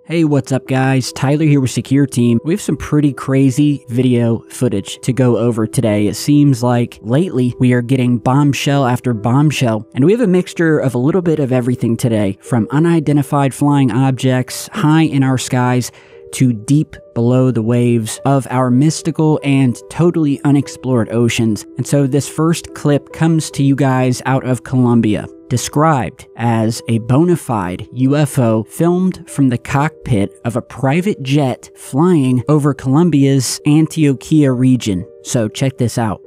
Hey, what's up guys? Tyler here with Secure Team. We have some pretty crazy video footage to go over today. It seems like lately we are getting bombshell after bombshell, and we have a mixture of a little bit of everything today, from unidentified flying objects high in our skies to deep below the waves of our mystical and totally unexplored oceans. And so this first clip comes to you guys out of Colombia, described as a bona fide UFO filmed from the cockpit of a private jet flying over Colombia's Antioquia region. So check this out.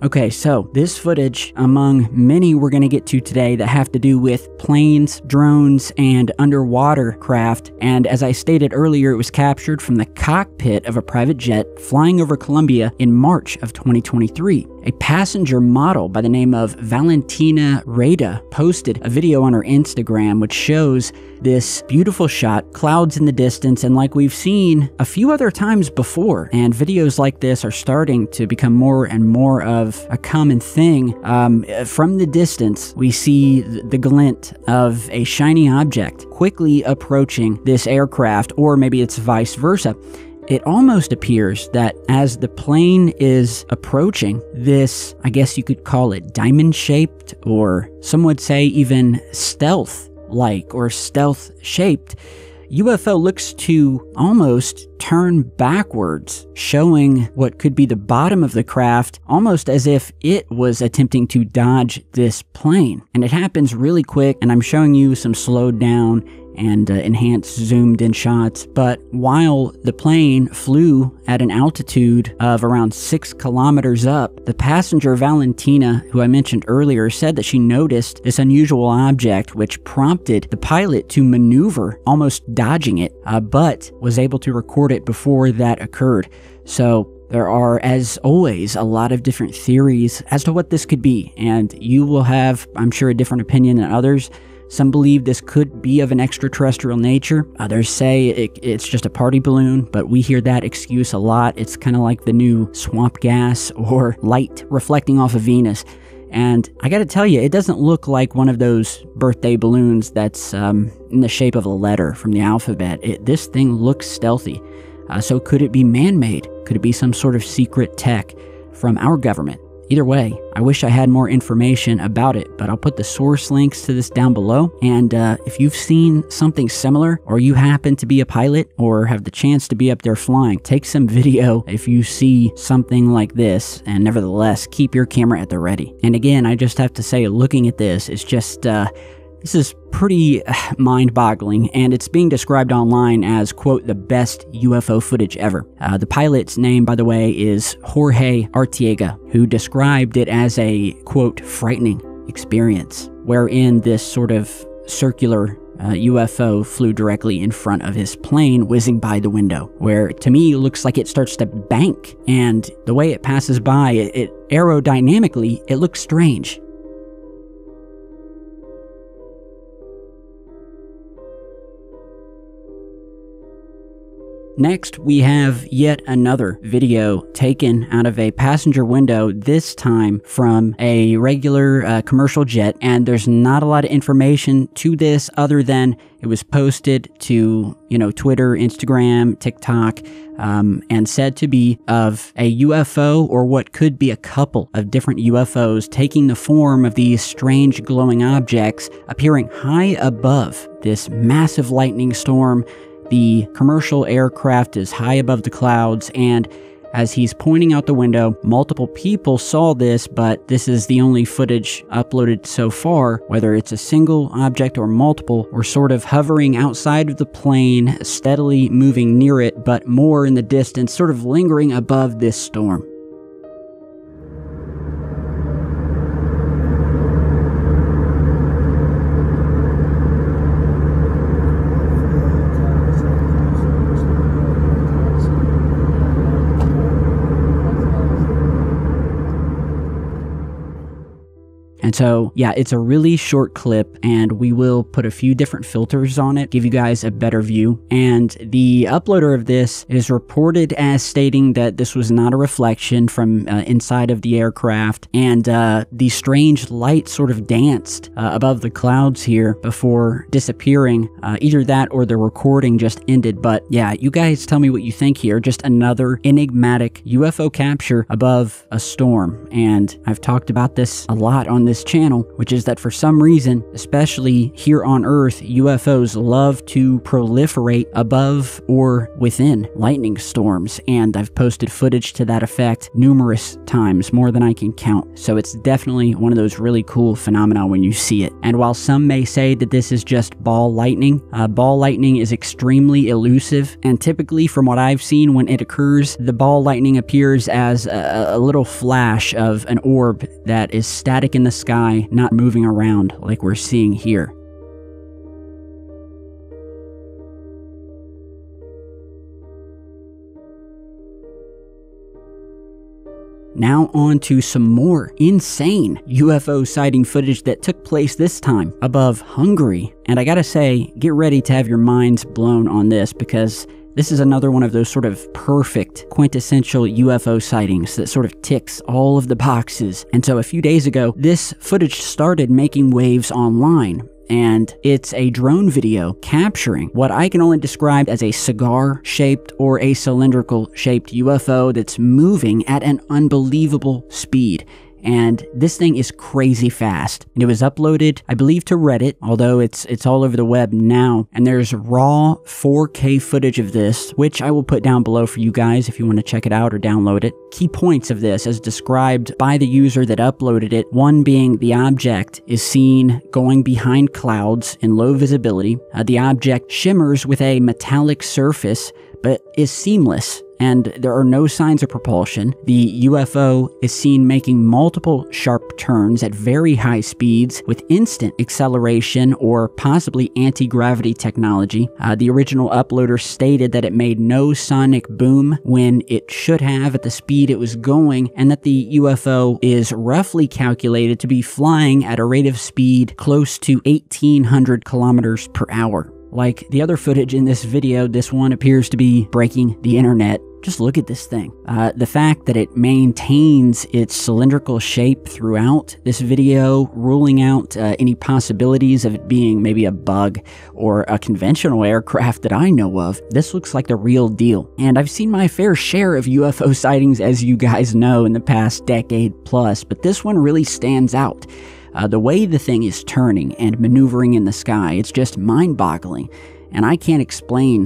Okay, so this footage, among many we're going to get to today that have to do with planes, drones, and underwater craft, and as I stated earlier, it was captured from the cockpit of a private jet flying over Colombia in March of 2023. A passenger model by the name of Valentina Reda posted a video on her Instagram which shows this beautiful shot, clouds in the distance, and like we've seen a few other times before, and videos like this are starting to become more and more of a common thing. From the distance, we see the glint of a shiny object quickly approaching this aircraft, or maybe it's vice versa. It almost appears that as the plane is approaching, this, I guess you could call it diamond-shaped, or some would say even stealth-like or stealth-shaped, UFO looks to almost turn backwards, showing what could be the bottom of the craft, almost as if it was attempting to dodge this plane. And it happens really quick, and I'm showing you some slowed down and enhanced zoomed in shots. But while the plane flew at an altitude of around 6 kilometers up, the passenger Valentina, who I mentioned earlier, said that she noticed this unusual object, which prompted the pilot to maneuver, almost dodging it, but was able to record it before that occurred. So there are, as always, a lot of different theories as to what this could be, and you will have, I'm sure, a different opinion than others. Some believe this could be of an extraterrestrial nature. Others say it's just a party balloon, but we hear that excuse a lot. It's kind of like the new swamp gas or light reflecting off of Venus. And I gotta tell you, it doesn't look like one of those birthday balloons that's in the shape of a letter from the alphabet. This thing looks stealthy. So could it be man-made? Could it be some sort of secret tech from our government? Either way, I wish I had more information about it, but I'll put the source links to this down below. And if you've seen something similar, or you happen to be a pilot or have the chance to be up there flying, take some video if you see something like this, and nevertheless, keep your camera at the ready. And again, I just have to say, looking at this is just, this is pretty mind-boggling, and it's being described online as, quote, the best UFO footage ever. The pilot's name, by the way, is Jorge Artiega, who described it as a, quote, frightening experience, wherein this sort of circular UFO flew directly in front of his plane, whizzing by the window, where to me looks like it starts to bank, and the way it passes by, it aerodynamically, it looks strange. Next, we have yet another video taken out of a passenger window, this time from a regular commercial jet, and there's not a lot of information to this other than it was posted to, Twitter, Instagram, TikTok, and said to be of a UFO, or what could be a couple of different UFOs taking the form of these strange glowing objects appearing high above this massive lightning storm. The commercial aircraft is high above the clouds, and as he's pointing out the window, multiple people saw this, but this is the only footage uploaded so far. Whether it's a single object or multiple, we're sort of hovering outside of the plane, steadily moving near it, but more in the distance, sort of lingering above this storm. And so, yeah, it's a really short clip, and we will put a few different filters on it, give you guys a better view. And the uploader of this is reported as stating that this was not a reflection from inside of the aircraft, and the strange light sort of danced above the clouds here before disappearing. Either that or the recording just ended. But yeah, you guys tell me what you think here. Just another enigmatic UFO capture above a storm. And I've talked about this a lot on this channel, which is that for some reason, especially here on Earth, UFOs love to proliferate above or within lightning storms. And I've posted footage to that effect numerous times, more than I can count. So it's definitely one of those really cool phenomena when you see it. And while some may say that this is just ball lightning is extremely elusive. And typically, from what I've seen, when it occurs, the ball lightning appears as a little flash of an orb that is static in the sky, not moving around like we're seeing here. Now on to some more insane UFO sighting footage that took place this time above Hungary. And I gotta say, get ready to have your minds blown on this, because this is another one of those sort of perfect, quintessential UFO sightings that sort of ticks all of the boxes. And so a few days ago, this footage started making waves online. And it's a drone video capturing what I can only describe as a cigar-shaped or a cylindrical-shaped UFO that's moving at an unbelievable speed. And this thing is crazy fast. And it was uploaded, I believe, to Reddit, although it's all over the web now. And there's raw 4K footage of this, which I will put down below for you guys if you want to check it out or download it. Key points of this, as described by the user that uploaded it, one being the object is seen going behind clouds in low visibility. The object shimmers with a metallic surface, but is seamless, and there are no signs of propulsion. The UFO is seen making multiple sharp turns at very high speeds with instant acceleration or possibly anti-gravity technology. The original uploader stated that it made no sonic boom when it should have at the speed it was going, and that the UFO is roughly calculated to be flying at a rate of speed close to 1,800 kilometers per hour. Like the other footage in this video, this one appears to be breaking the internet. Just look at this thing. The fact that it maintains its cylindrical shape throughout this video, ruling out any possibilities of it being maybe a bug or a conventional aircraft that I know of. This looks like the real deal. And I've seen my fair share of UFO sightings, as you guys know, in the past decade plus, but this one really stands out. The way the thing is turning and maneuvering in the sky, it's just mind-boggling. And I can't explain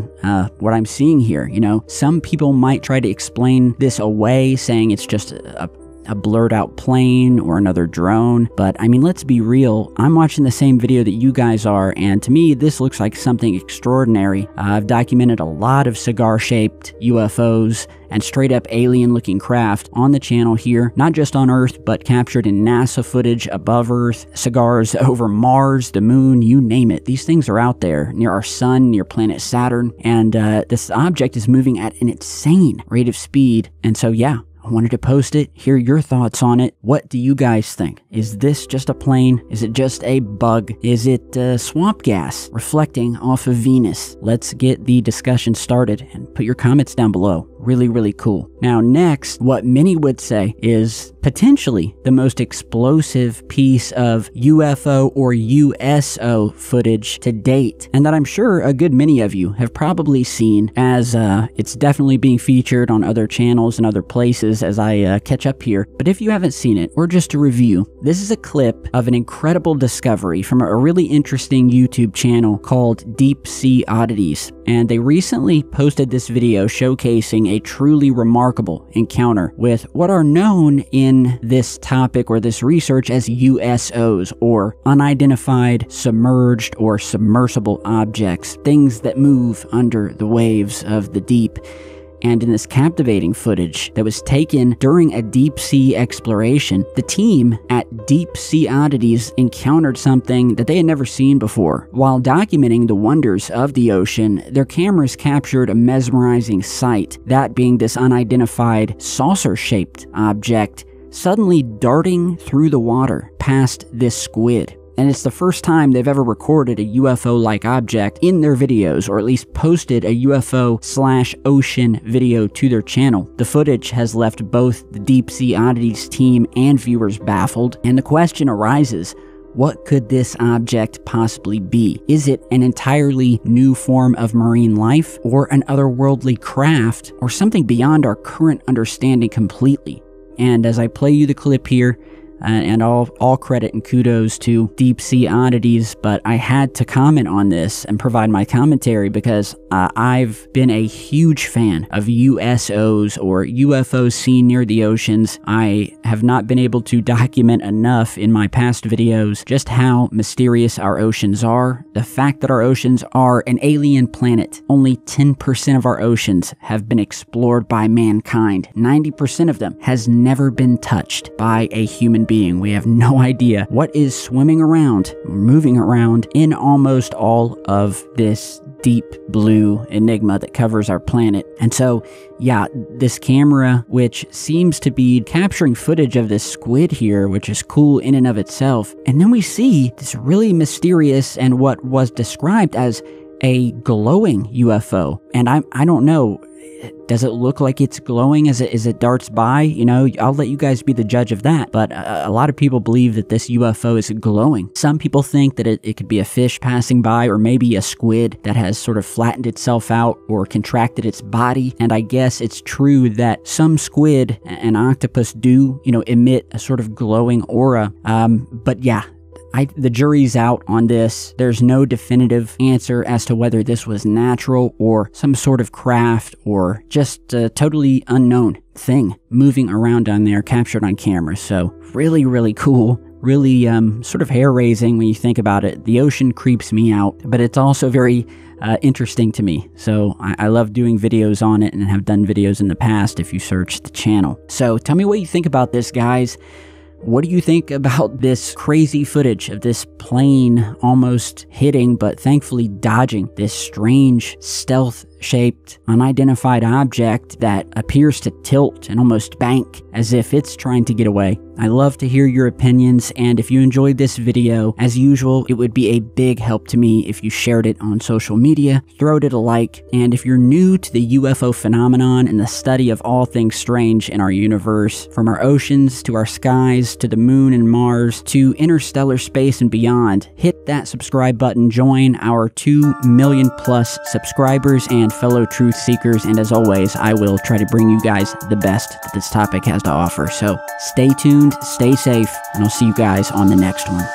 what I'm seeing here. You know, some people might try to explain this away, saying it's just a blurred out plane or another drone. But I mean, let's be real. I'm watching the same video that you guys are, and to me, this looks like something extraordinary. I've documented a lot of cigar-shaped UFOs and straight-up alien-looking craft on the channel here, not just on Earth, but captured in NASA footage above Earth, cigars over Mars, the moon, you name it. These things are out there, near our sun, near planet Saturn, and this object is moving at an insane rate of speed. And so, yeah, I wanted to post it, hear your thoughts on it. What do you guys think? Is this just a plane? Is it just a bug? Is it swamp gas reflecting off of Venus? Let's get the discussion started and put your comments down below. Really, really cool. Now next, what many would say is potentially the most explosive piece of UFO or USO footage to date, and that I'm sure a good many of you have probably seen, as it's definitely being featured on other channels and other places as I catch up here. But if you haven't seen it, or just to review, this is a clip of an incredible discovery from a really interesting YouTube channel called Deep Sea Oddities. And they recently posted this video showcasing a truly remarkable encounter with what are known in this topic or this research as USOs, or unidentified, submerged, or submersible objects, things that move under the waves of the deep. And in this captivating footage that was taken during a deep sea exploration, the team at Deep Sea Oddities encountered something that they had never seen before. While documenting the wonders of the ocean, their cameras captured a mesmerizing sight, that being this unidentified saucer-shaped object suddenly darting through the water past this squid. And it's the first time they've ever recorded a UFO-like object in their videos, or at least posted a UFO/ocean video to their channel. The footage has left both the Deep Sea Oddities team and viewers baffled, and the question arises, what could this object possibly be? Is it an entirely new form of marine life, or an otherworldly craft, or something beyond our current understanding completely? And as I play you the clip here, and all credit and kudos to Deep Sea Oddities, but I had to comment on this and provide my commentary because I've been a huge fan of USOs, or UFOs seen near the oceans. I have not been able to document enough in my past videos just how mysterious our oceans are. The fact that our oceans are an alien planet. Only 10% of our oceans have been explored by mankind. 90% of them has never been touched by a human being. We have no idea what is swimming around, moving around in almost all of this deep blue enigma that covers our planet. And so, yeah, this camera, which seems to be capturing footage of this squid here, which is cool in and of itself. And then we see this really mysterious and what was described as a glowing UFO. And I don't know, does it look like it's glowing as it darts by? You know, I'll let you guys be the judge of that. But a lot of people believe that this UFO is glowing. Some people think that it could be a fish passing by, or maybe a squid that has sort of flattened itself out or contracted its body. And I guess it's true that some squid and octopus do, you know, emit a sort of glowing aura. But yeah, the jury's out on this. There's no definitive answer as to whether this was natural or some sort of craft or just a totally unknown thing moving around down there captured on camera. So really, really cool. Really sort of hair-raising when you think about it. The ocean creeps me out, but it's also very interesting to me. So I love doing videos on it and have done videos in the past if you search the channel. So tell me what you think about this, guys. What do you think about this crazy footage of this plane almost hitting, but thankfully dodging this strange stealth-shaped, unidentified object that appears to tilt and almost bank as if it's trying to get away? I love to hear your opinions, and if you enjoyed this video, as usual, it would be a big help to me if you shared it on social media, throw it a like, and if you're new to the UFO phenomenon and the study of all things strange in our universe, from our oceans to our skies to the moon and Mars to interstellar space and beyond, hit that subscribe button, join our 2 million plus subscribers and fellow truth seekers, and as always, I will try to bring you guys the best that this topic has to offer. So stay tuned, stay safe, and I'll see you guys on the next one.